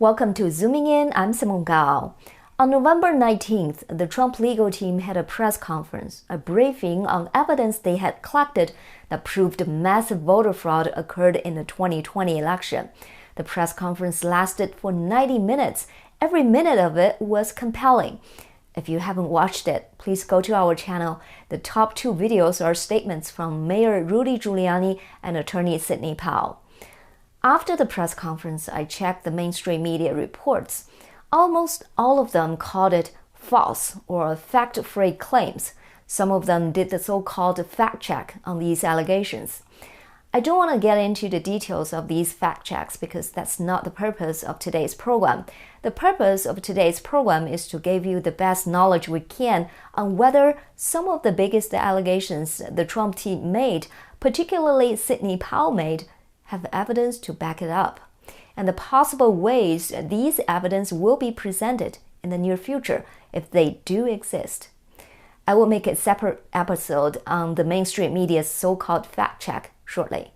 Welcome to Zooming In, I'm Simone Gao. On November 19th, the Trump legal team had a press conference, a briefing on evidence they had collected that proved massive voter fraud occurred in the 2020 election. The press conference lasted for 90 minutes. Every minute of it was compelling. If you haven't watched it, please go to our channel. The top two videos are statements from Mayor Rudy Giuliani and Attorney Sidney Powell. After the press conference, I checked the mainstream media reports. Almost all of them called it false or fact-free claims. Some of them did the so-called fact check on these allegations. I don't want to get into the details of these fact checks because that's not the purpose of today's program. The purpose of today's program is to give you the best knowledge we can on whether some of the biggest allegations the Trump team made, particularly Sidney Powell made, have evidence to back it up, and the possible ways these evidence will be presented in the near future if they do exist. I will make a separate episode on the mainstream media's so-called fact check shortly.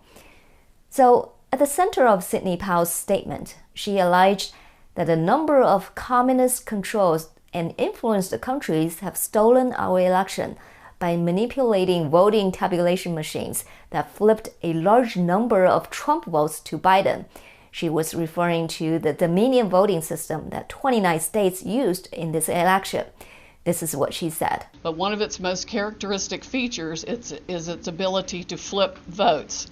So, at the center of Sidney Powell's statement, she alleged that a number of communist-controlled and influenced countries have stolen our election by manipulating voting tabulation machines that flipped a large number of Trump votes to Biden. She was referring to the Dominion voting system that 29 states used in this election. This is what she said. But one of its most characteristic features is its ability to flip votes.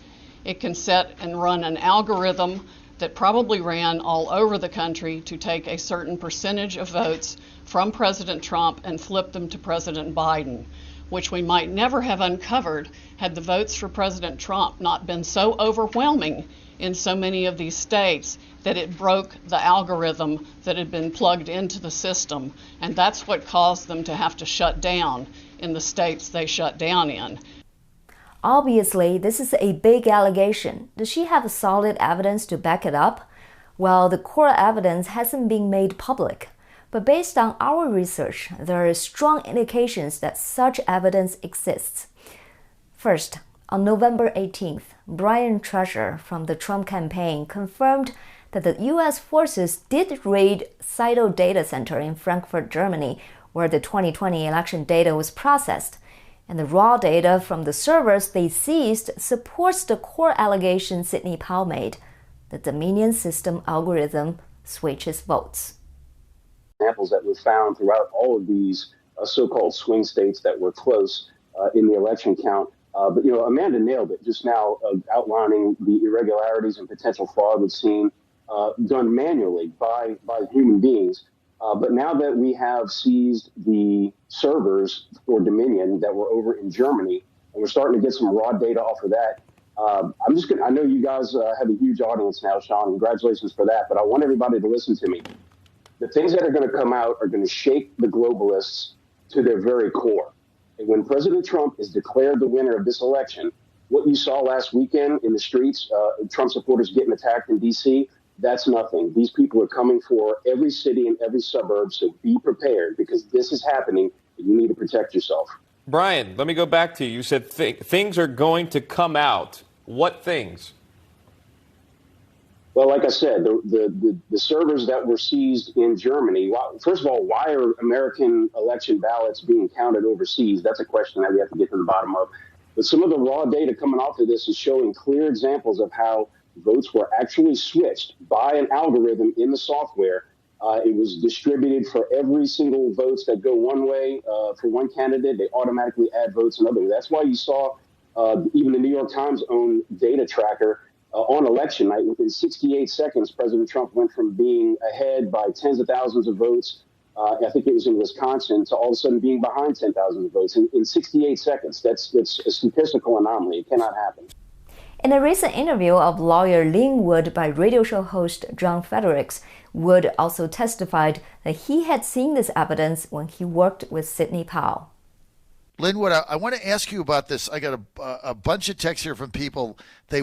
It can set and run an algorithm that probably ran all over the country to take a certain percentage of votes from President Trump and flip them to President Biden, which we might never have uncovered had the votes for President Trump not been so overwhelming in so many of these states that it broke the algorithm that had been plugged into the system. And that's what caused them to have to shut down in the states they shut down in. Obviously, this is a big allegation. Does she have solid evidence to back it up? Well, the core evidence hasn't been made public. But based on our research, there are strong indications that such evidence exists. First, on November 18th, Brian Trasche from the Trump campaign confirmed that the U.S. forces did raid Citadel data center in Frankfurt, Germany, where the 2020 election data was processed. And the raw data from the servers they seized supports the core allegation Sidney Powell made. The Dominion system algorithm switches votes. Examples that were found throughout all of these so-called swing states that were close in the election count. But, Amanda nailed it just now, outlining the irregularities and potential fraud we've seen done manually by human beings. But now that we have seized the servers for Dominion that were over in Germany, and we're starting to get some raw data off of that, I know you guys have a huge audience now, Sean. Congratulations for that. But I want everybody to listen to me. The things that are going to come out are going to shake the globalists to their very core. And when President Trump is declared the winner of this election, what you saw last weekend in the streets, Trump supporters getting attacked in D.C., that's nothing. These people are coming for every city and every suburb, so be prepared because this is happening and you need to protect yourself. Brian, let me go back to you. You said things are going to come out. What things? Well, like I said, the servers that were seized in Germany, first of all, why are American election ballots being counted overseas? That's a question that we have to get to the bottom of. But some of the raw data coming off of this is showing clear examples of how votes were actually switched by an algorithm in the software. It was distributed for every single votes that go one way for one candidate. They automatically add votes another. That's why you saw even the New York Times own data tracker. On election night, within 68 seconds, President Trump went from being ahead by tens of thousands of votes, I think it was in Wisconsin, to all of a sudden being behind 10,000 votes in 68 seconds. That's a statistical anomaly. It cannot happen. In a recent interview of lawyer Lin Wood by radio show host John Fredericks, Wood also testified that he had seen this evidence when he worked with Sidney Powell. Linwood, I want to ask you about this. I got a bunch of texts here from people. They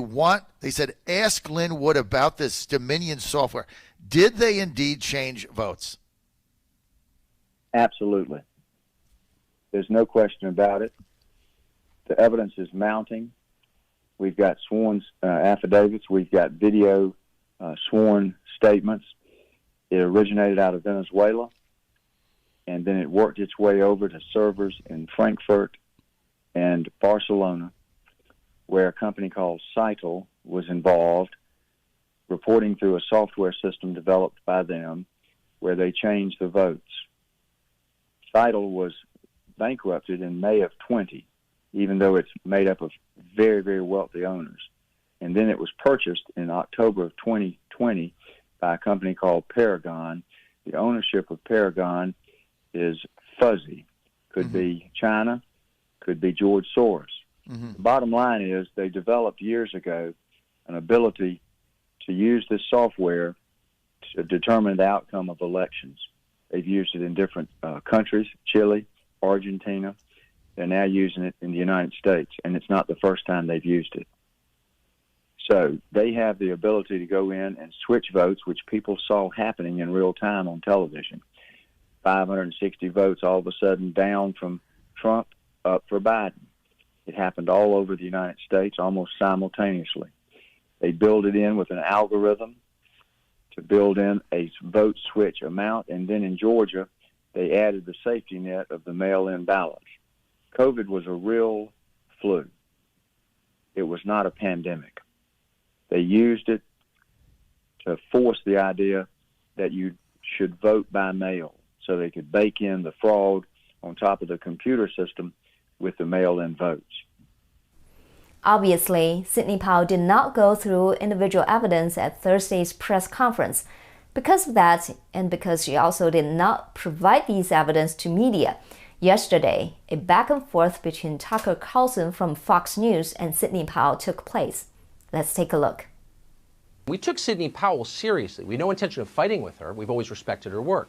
said, ask Linwood about this Dominion software. Did they indeed change votes? Absolutely. There's no question about it. The evidence is mounting. We've got sworn affidavits. We've got video sworn statements. It originated out of Venezuela, and then it worked its way over to servers in Frankfurt and Barcelona, where a company called Cytel was involved, reporting through a software system developed by them, where they changed the votes. Cytel was bankrupted in May of 20, even though it's made up of very, very wealthy owners. And then it was purchased in October of 2020 by a company called Paragon. The ownership of Paragon is fuzzy. Could be China, could be George Soros. The bottom line is they developed years ago an ability to use this software to determine the outcome of elections. They've used it in different countries, Chile, Argentina. They're now using it in the United States, and it's not the first time they've used it. So they have the ability to go in and switch votes, which people saw happening in real time on television. 560 votes all of a sudden down from Trump, up for Biden. It happened all over the United States almost simultaneously. They build it in with an algorithm to build in a vote switch amount, and then in Georgia, they added the safety net of the mail-in ballots. COVID was a real flu. It was not a pandemic. They used it to force the idea that you should vote by mail so they could bake in the fraud on top of the computer system with the mail-in votes. Obviously, Sidney Powell did not go through individual evidence at Thursday's press conference. Because of that, and because she also did not provide these evidence to media, yesterday, a back and forth between Tucker Carlson from Fox News and Sidney Powell took place. Let's take a look. We took Sidney Powell seriously. We had no intention of fighting with her. We've always respected her work.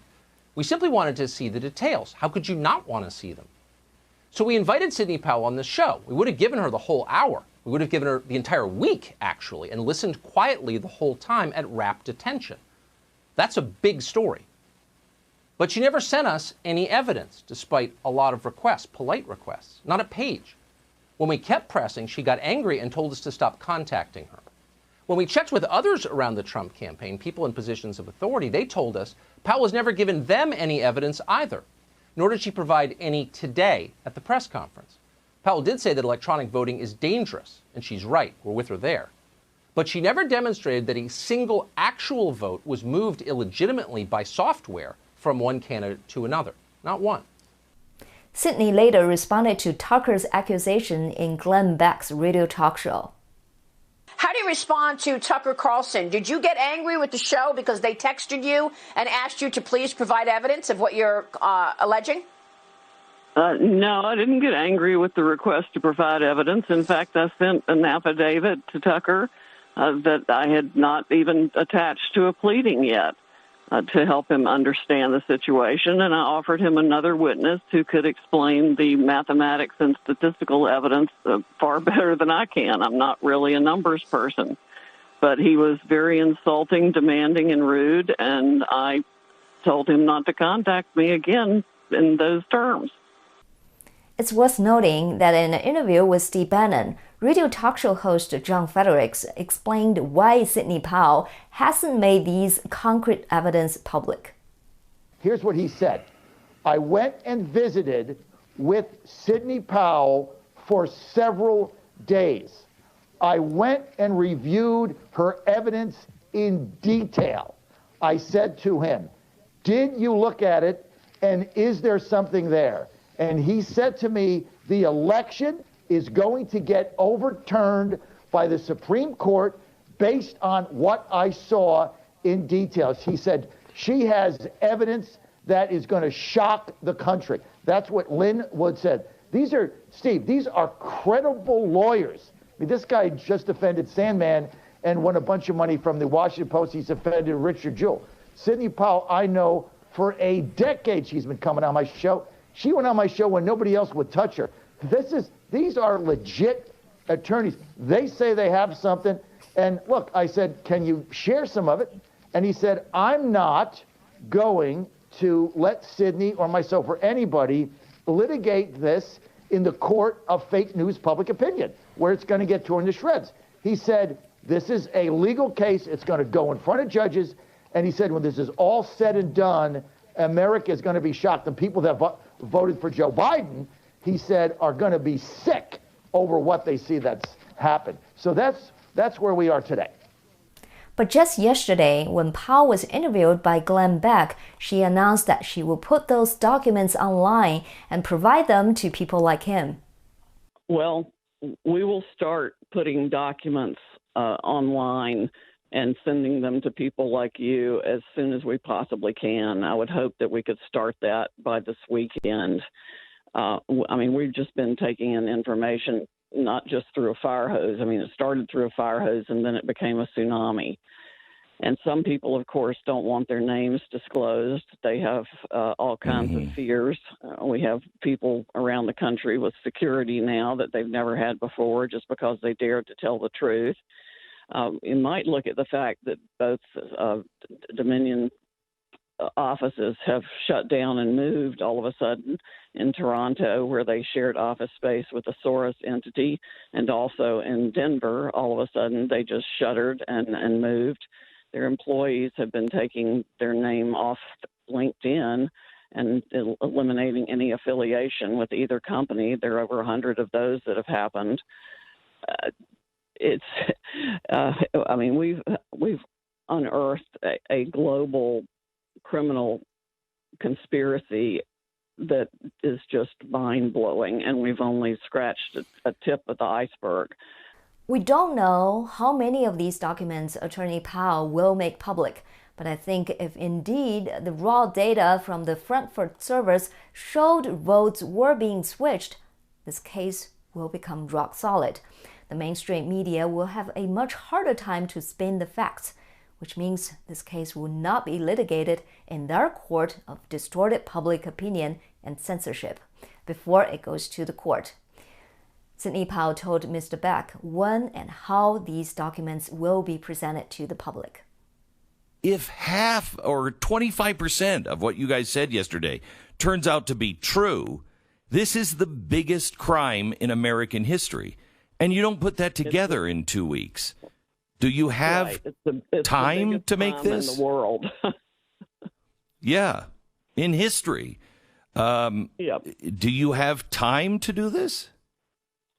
We simply wanted to see the details. How could you not want to see them? So we invited Sidney Powell on the show. We would have given her the whole hour. We would have given her the entire week, actually, and listened quietly the whole time at rapt attention. That's a big story. But she never sent us any evidence, despite a lot of requests, polite requests, not a page. When we kept pressing, she got angry and told us to stop contacting her. When we checked with others around the Trump campaign, people in positions of authority, they told us Powell has never given them any evidence either, nor did she provide any today at the press conference. Powell did say that electronic voting is dangerous, and she's right. We're with her there. But she never demonstrated that a single actual vote was moved illegitimately by software from one candidate to another. Not one. Sidney later responded to Tucker's accusation in Glenn Beck's radio talk show. How do you respond to Tucker Carlson? Did you get angry with the show because they texted you and asked you to please provide evidence of what you're alleging? No, I didn't get angry with the request to provide evidence. In fact, I sent an affidavit to Tucker that I had not even attached to a pleading yet to help him understand the situation, and I offered him another witness who could explain the mathematics and statistical evidence far better than I can. I'm not really a numbers person. But he was very insulting, demanding, and rude, and I told him not to contact me again in those terms. It's worth noting that in an interview with Steve Bannon, radio talk show host John Fredericks explained why Sidney Powell hasn't made these concrete evidence public. Here's what he said. I went and visited with Sidney Powell for several days. I went and reviewed her evidence in detail. I said to him, did you look at it, and is there something there? And he said to me, the election is going to get overturned by the Supreme Court based on what I saw in details. He said, she has evidence that is going to shock the country. That's what Lynn Wood said. These are, Steve, these are credible lawyers. I mean, this guy just defended Sandman and won a bunch of money from the Washington Post. He's defended Richard Jewell. Sidney Powell, I know for a decade she's been coming on my show. She went on my show when nobody else would touch her. These are legit attorneys. They say they have something. And look, I said, can you share some of it? And he said, I'm not going to let Sidney or myself or anybody litigate this in the court of fake news public opinion, where it's going to get torn to shreds. He said, this is a legal case. It's going to go in front of judges. And he said, when this is all said and done, America is going to be shocked. The people that voted for Joe Biden, he said, are going to be sick over what they see that's happened. So that's where we are today. But just yesterday, when Powell was interviewed by Glenn Beck, she announced that she will put those documents online and provide them to people like him. Well, we will start putting documents online and sending them to people like you as soon as we possibly can. I would hope that we could start that by this weekend. I mean, we've just been taking in information not just through a fire hose. I mean, it started through a fire hose and then it became a tsunami. And some people, of course, don't want their names disclosed. They have all kinds of fears. We have people around the country with security now that they've never had before just because they dared to tell the truth. You might look at the fact that both Dominion offices have shut down and moved all of a sudden in Toronto, where they shared office space with a Soros entity, and also in Denver, all of a sudden they just shuttered and moved. Their employees have been taking their name off LinkedIn and eliminating any affiliation with either company. There are over 100 of those that have happened. I mean, we've unearthed a global criminal conspiracy that is just mind-blowing, and we've only scratched a tip of the iceberg. We don't know how many of these documents Attorney Powell will make public, but I think if indeed the raw data from the Frankfurt servers showed votes were being switched, this case will become rock solid. The mainstream media will have a much harder time to spin the facts, which means this case will not be litigated in their court of distorted public opinion and censorship before it goes to the court. Sidney Powell told Mr. Beck when and how these documents will be presented to the public. If half or 25% of what you guys said yesterday turns out to be true, this is the biggest crime in American history. And you don't put that together in 2 weeks. Do you have time to make this? In the world. Yeah, in history. Yep. Do you have time to do this?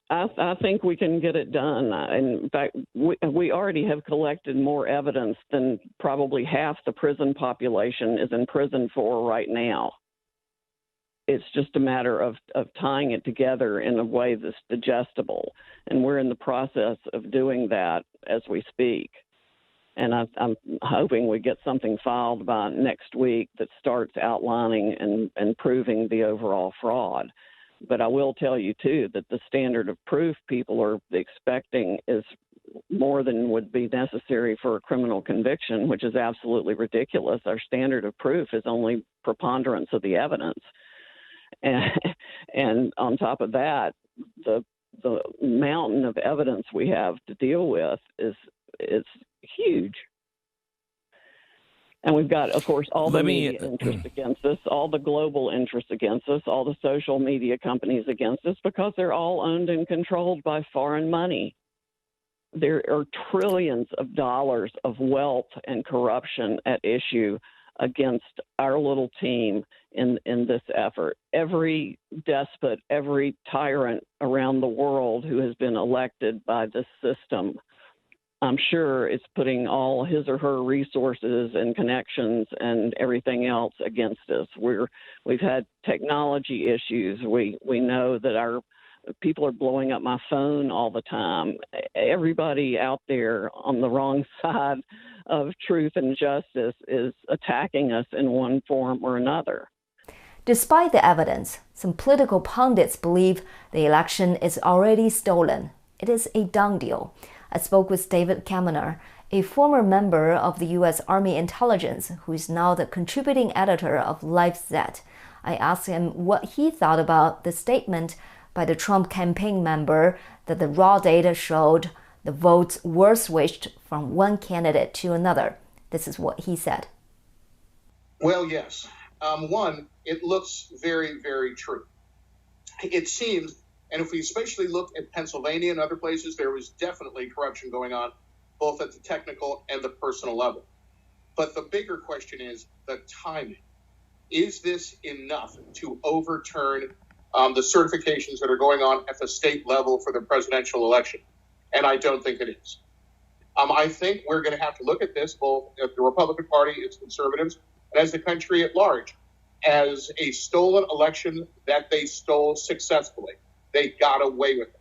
I think we can get it done. In fact, we already have collected more evidence than probably half the prison population is in prison for right now. It's just a matter of tying it together in a way that's digestible. And we're in the process of doing that as we speak. And I'm hoping we get something filed by next week that starts outlining and proving the overall fraud. But I will tell you, too, that the standard of proof people are expecting is more than would be necessary for a criminal conviction, which is absolutely ridiculous. Our standard of proof is only preponderance of the evidence. And on top of that, the mountain of evidence we have to deal with is huge. And we've got, of course, all the media interest against us, all the global interest against us, all the social media companies against us, because they're all owned and controlled by foreign money. There are trillions of dollars of wealth and corruption at issue against our little team in this effort. Every despot, every tyrant around the world who has been elected by this system, I'm sure is putting all his or her resources and connections and everything else against us. We've had technology issues. We know that our people are blowing up my phone all the time. Everybody out there on the wrong side of truth and justice is attacking us in one form or another. Despite the evidence, some political pundits believe the election is already stolen. It is a done deal. I spoke with David Kaminer, a former member of the U.S. Army Intelligence, who is now the contributing editor of LifeZette. I asked him what he thought about the statement by the Trump campaign member that the raw data showed the votes were switched from one candidate to another. This is what he said. Well, yes. One, it looks very, very true. It seems, and if we especially look at Pennsylvania and other places, there was definitely corruption going on, both at the technical and the personal level. But the bigger question is the timing. Is this enough to overturn the certifications that are going on at the state level for the presidential election? And I don't think it is. I think we're going to have to look at this, both at the Republican Party, its conservatives, and as the country at large, as a stolen election that they stole successfully. They got away with it.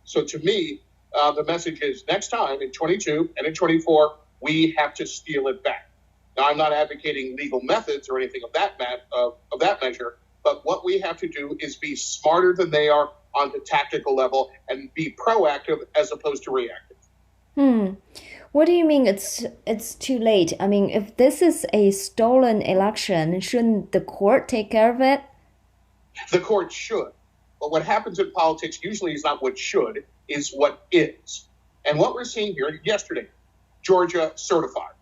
So to me, the message is next time in 22 and in 24, we have to steal it back. Now, I'm not advocating legal methods or anything of that measure, but what we have to do is be smarter than they are on the tactical level and be proactive as opposed to reactive. What do you mean it's too late? I mean, if this is a stolen election, shouldn't the court take care of it? The court should. But what happens in politics usually is not what should, is what is. And what we're seeing here yesterday, Georgia certified.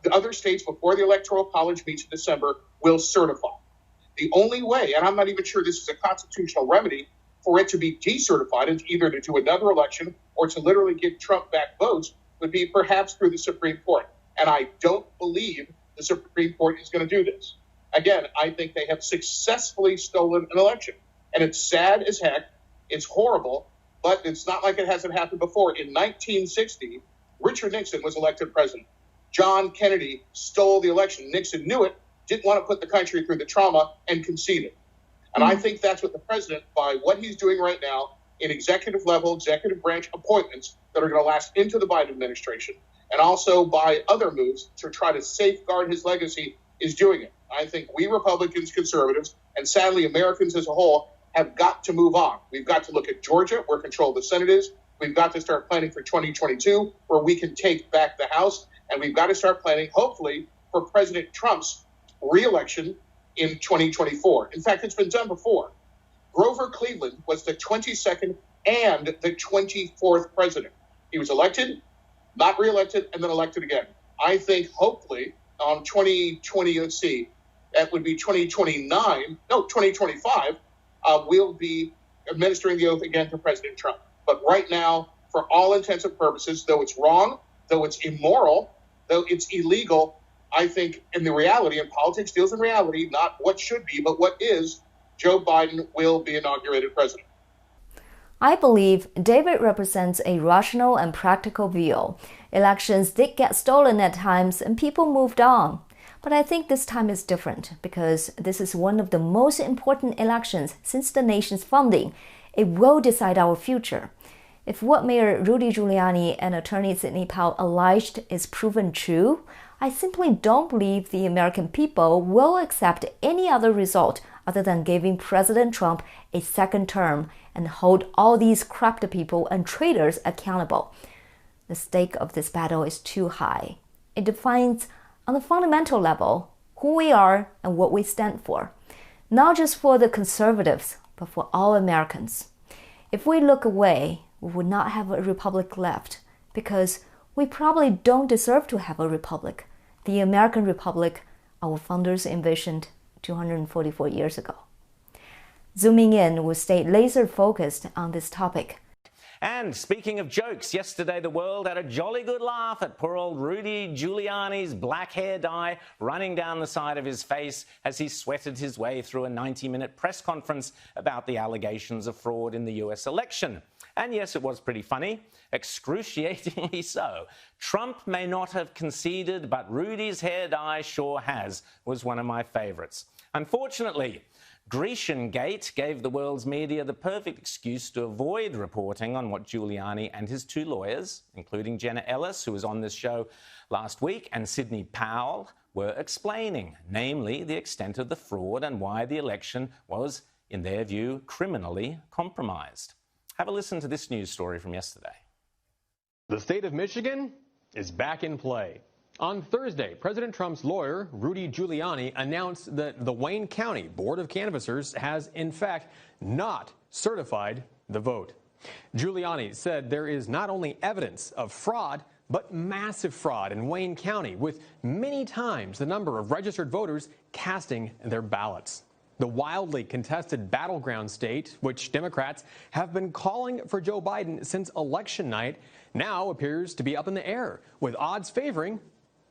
The other states before the Electoral College meets in December will certify. The only way, and I'm not even sure this is a constitutional remedy, for it to be decertified and either to do another election or to literally give Trump back votes would be perhaps through the Supreme Court. And I don't believe the Supreme Court is going to do this. Again, I think they have successfully stolen an election. And it's sad as heck. It's horrible, but it's not like it hasn't happened before. In 1960, Richard Nixon was elected president. John Kennedy stole the election. Nixon knew it, didn't want to put the country through the trauma, and conceded. And I think that's what the president, by what he's doing right now in executive level, executive branch appointments that are going to last into the Biden administration, and also by other moves to try to safeguard his legacy, is doing it. I think we Republicans, conservatives, and sadly Americans as a whole have got to move on. We've got to look at Georgia, where control of the Senate is. We've got to start planning for 2022, where we can take back the House. And we've got to start planning, hopefully, for President Trump's re-election in 2024. In fact, it's been done before. Grover Cleveland was the 22nd and the 24th president. He was elected, not re-elected, and then elected again. I think, hopefully, 2020, let's see, that would be 2025, we'll be administering the oath again to President Trump. But right now, for all intents and purposes, though it's wrong, though it's immoral, though it's illegal, I think in the reality, and politics deals in reality, not what should be, but what is, Joe Biden will be inaugurated president. I believe David represents a rational and practical view. Elections did get stolen at times and people moved on. But I think this time is different because this is one of the most important elections since the nation's founding. It will decide our future. If what Mayor Rudy Giuliani and Attorney Sidney Powell alleged is proven true, I simply don't believe the American people will accept any other result other than giving President Trump a second term and hold all these corrupt people and traitors accountable. The stake of this battle is too high. It defines, on the fundamental level, who we are and what we stand for, not just for the conservatives, but for all Americans. If we look away, we would not have a republic left because we probably don't deserve to have a republic, the American republic our founders envisioned 244 years ago. Zooming in, we'll stay laser focused on this topic. And speaking of jokes, yesterday the world had a jolly good laugh at poor old Rudy Giuliani's black hair dye running down the side of his face as he sweated his way through a 90-minute press conference about the allegations of fraud in the US election. And yes, it was pretty funny, excruciatingly so. Trump may not have conceded, but Rudy's hair dye sure has, was one of my favourites. Unfortunately, Grecian Gate gave the world's media the perfect excuse to avoid reporting on what Giuliani and his two lawyers, including Jenna Ellis, who was on this show last week, and Sidney Powell, were explaining, namely the extent of the fraud and why the election was, in their view, criminally compromised. Have a listen to this news story from yesterday. The state of Michigan is back in play. On Thursday, President Trump's lawyer, Rudy Giuliani, announced that the Wayne County Board of Canvassers has, in fact, not certified the vote. Giuliani said there is not only evidence of fraud, but massive fraud in Wayne County, with many times the number of registered voters casting their ballots. The wildly contested battleground state, which Democrats have been calling for Joe Biden since election night, now appears to be up in the air, with odds favoring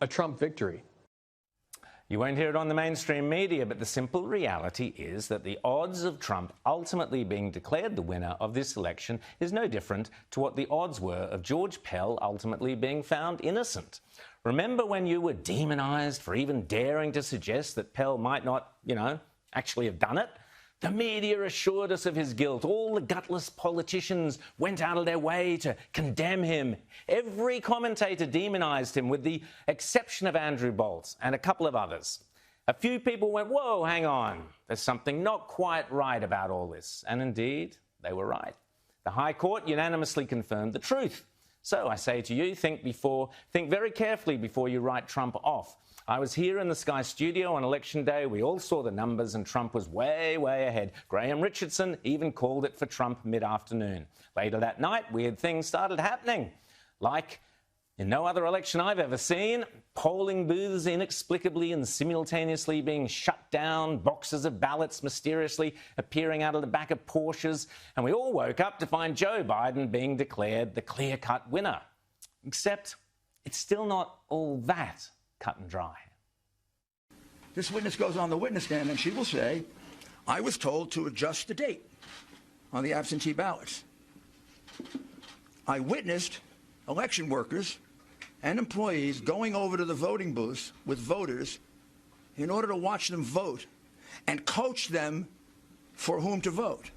a Trump victory. You won't hear it on the mainstream media, but the simple reality is that the odds of Trump ultimately being declared the winner of this election is no different to what the odds were of George Pell ultimately being found innocent. Remember when you were demonized for even daring to suggest that Pell might not, actually have done it? The media assured us of his guilt. All the gutless politicians went out of their way to condemn him. Every commentator demonized him, with the exception of Andrew Bolts and a couple of others. A few people went, whoa, hang on, there's something not quite right about all this. And indeed, they were right. The High Court unanimously confirmed the truth. So I say to you, think very carefully before you write Trump off. I was here in the Sky studio on Election Day. We all saw the numbers and Trump was way, way ahead. Graham Richardson even called it for Trump mid-afternoon. Later that night, weird things started happening. Like in no other election I've ever seen, polling booths inexplicably and simultaneously being shut down, boxes of ballots mysteriously appearing out of the back of Porsches, and we all woke up to find Joe Biden being declared the clear-cut winner. Except it's still not all that cut and dry. This witness goes on the witness stand and she will say, I was told to adjust the date on the absentee ballots. I witnessed election workers and employees going over to the voting booths with voters in order to watch them vote and coach them for whom to vote.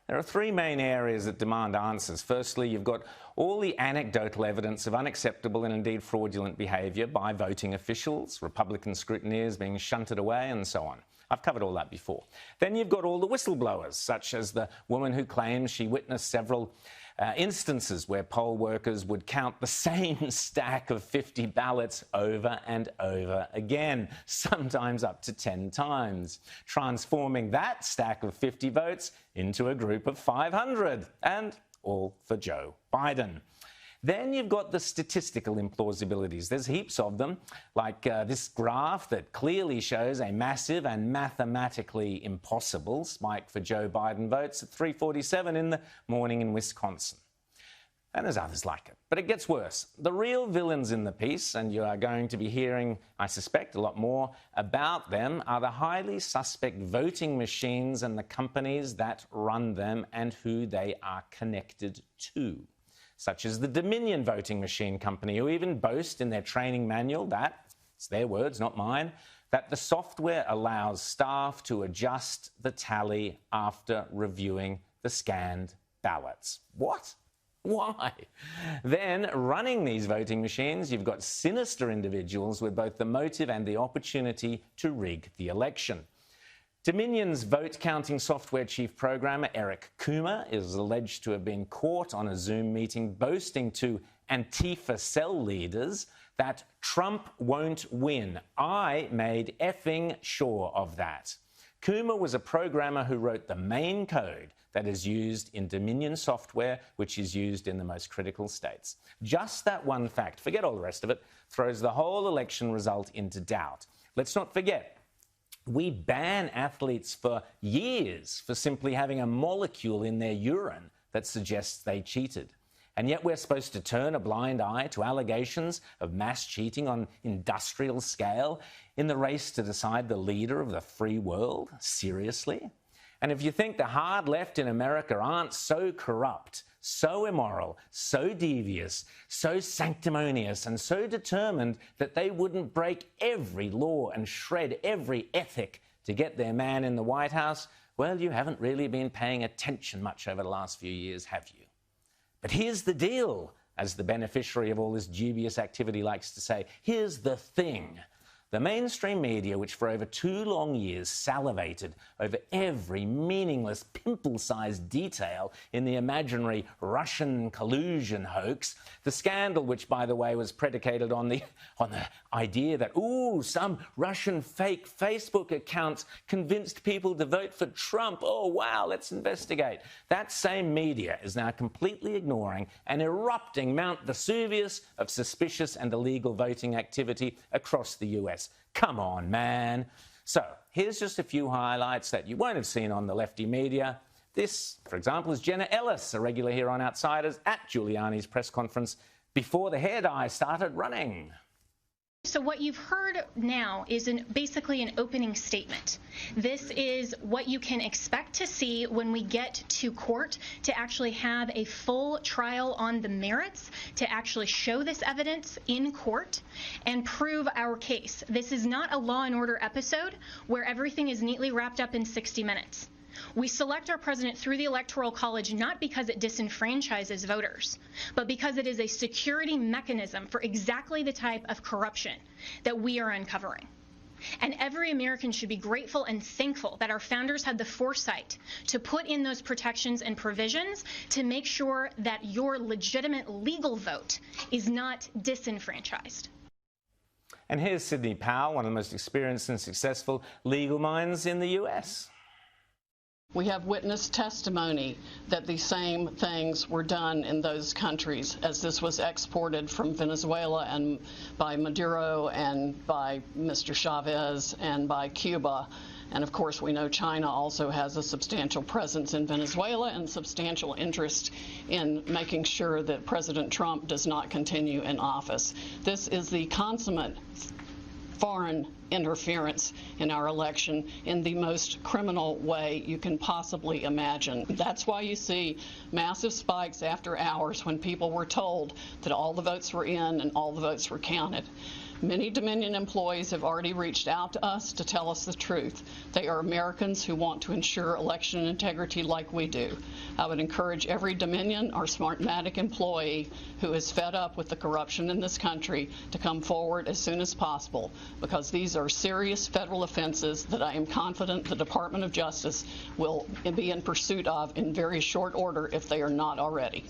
There are three main areas that demand answers. Firstly, you've got all the anecdotal evidence of unacceptable and indeed fraudulent behaviour by voting officials, Republican scrutineers being shunted away and so on. I've covered all that before. Then you've got all the whistleblowers, such as the woman who claims she witnessed several instances where poll workers would count the same stack of 50 ballots over and over again, sometimes up to 10 times, transforming that stack of 50 votes into a group of 500, and all for Joe Biden. Then you've got the statistical implausibilities. There's heaps of them, like this graph that clearly shows a massive and mathematically impossible spike for Joe Biden votes at 3:47 in the morning in Wisconsin. And there's others like it. But it gets worse. The real villains in the piece, and you are going to be hearing, I suspect, a lot more about them, are the highly suspect voting machines and the companies that run them and who they are connected to, such as the Dominion voting machine company, who even boast in their training manual that, it's their words, not mine, that the software allows staff to adjust the tally after reviewing the scanned ballots. What? Why? Then, running these voting machines, you've got sinister individuals with both the motive and the opportunity to rig the election. Dominion's vote-counting software chief programmer, Eric Coomer, is alleged to have been caught on a Zoom meeting boasting to Antifa cell leaders that Trump won't win. I made effing sure of that. Coomer was a programmer who wrote the main code that is used in Dominion software, which is used in the most critical states. Just that one fact, forget all the rest of it, throws the whole election result into doubt. Let's not forget, we ban athletes for years for simply having a molecule in their urine that suggests they cheated. And yet we're supposed to turn a blind eye to allegations of mass cheating on industrial scale in the race to decide the leader of the free world? Seriously? And if you think the hard left in America aren't so corrupt, so immoral, so devious, so sanctimonious, and so determined that they wouldn't break every law and shred every ethic to get their man in the White House, well, you haven't really been paying attention much over the last few years, have you? But here's the deal, as the beneficiary of all this dubious activity likes to say. Here's the thing. The mainstream media, which for over 2 long years salivated over every meaningless, pimple-sized detail in the imaginary Russian collusion hoax, the scandal which, by the way, was predicated on the idea that, some Russian fake Facebook accounts convinced people to vote for Trump. Oh, wow, let's investigate. That same media is now completely ignoring an erupting Mount Vesuvius of suspicious and illegal voting activity across the US. Come on, man. So here's just a few highlights that you won't have seen on the lefty media. This, for example, is Jenna Ellis, a regular here on Outsiders, at Giuliani's press conference before the hair dye started running. So what you've heard now is basically an opening statement. This is what you can expect to see when we get to court to actually have a full trial on the merits, to actually show this evidence in court and prove our case. This is not a Law and Order episode where everything is neatly wrapped up in 60 minutes. We select our president through the Electoral College not because it disenfranchises voters, but because it is a security mechanism for exactly the type of corruption that we are uncovering. And every American should be grateful and thankful that our founders had the foresight to put in those protections and provisions to make sure that your legitimate legal vote is not disenfranchised. And here's Sidney Powell, one of the most experienced and successful legal minds in the U.S. We have witness testimony that the same things were done in those countries as this was exported from Venezuela and by Maduro and by Mr. Chavez and by Cuba. And of course, we know China also has a substantial presence in Venezuela and substantial interest in making sure that President Trump does not continue in office. This is the consummate foreign interference in our election in the most criminal way you can possibly imagine. That's why you see massive spikes after hours when people were told that all the votes were in and all the votes were counted. Many Dominion employees have already reached out to us to tell us the truth. They are Americans who want to ensure election integrity like we do. I would encourage every Dominion or Smartmatic employee who is fed up with the corruption in this country to come forward as soon as possible, because these are serious federal offenses that I am confident the Department of Justice will be in pursuit of in very short order if they are not already.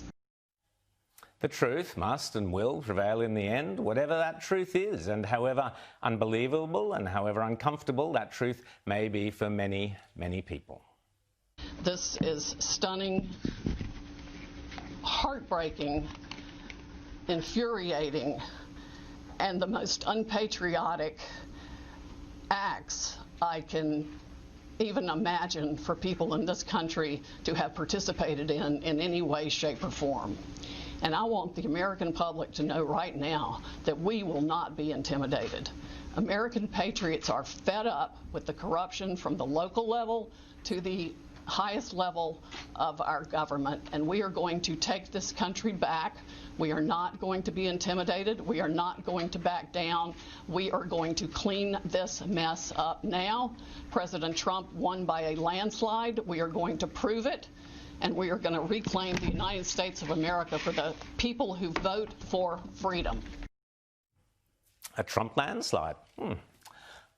The truth must and will prevail in the end, whatever that truth is, and however unbelievable and however uncomfortable that truth may be for many, many people. This is stunning, heartbreaking, infuriating, and the most unpatriotic acts I can even imagine for people in this country to have participated in any way, shape, or form. And I want the American public to know right now that we will not be intimidated. American patriots are fed up with the corruption from the local level to the highest level of our government, and we are going to take this country back. We are not going to be intimidated. We are not going to back down. We are going to clean this mess up now. President Trump won by a landslide. We are going to prove it. And we are going to reclaim the United States of America for the people who vote for freedom. A Trump landslide? Who'd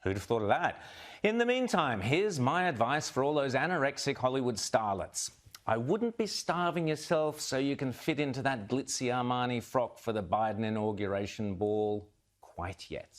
have thought of that? In the meantime, here's my advice for all those anorexic Hollywood starlets. I wouldn't be starving yourself so you can fit into that glitzy Armani frock for the Biden inauguration ball quite yet.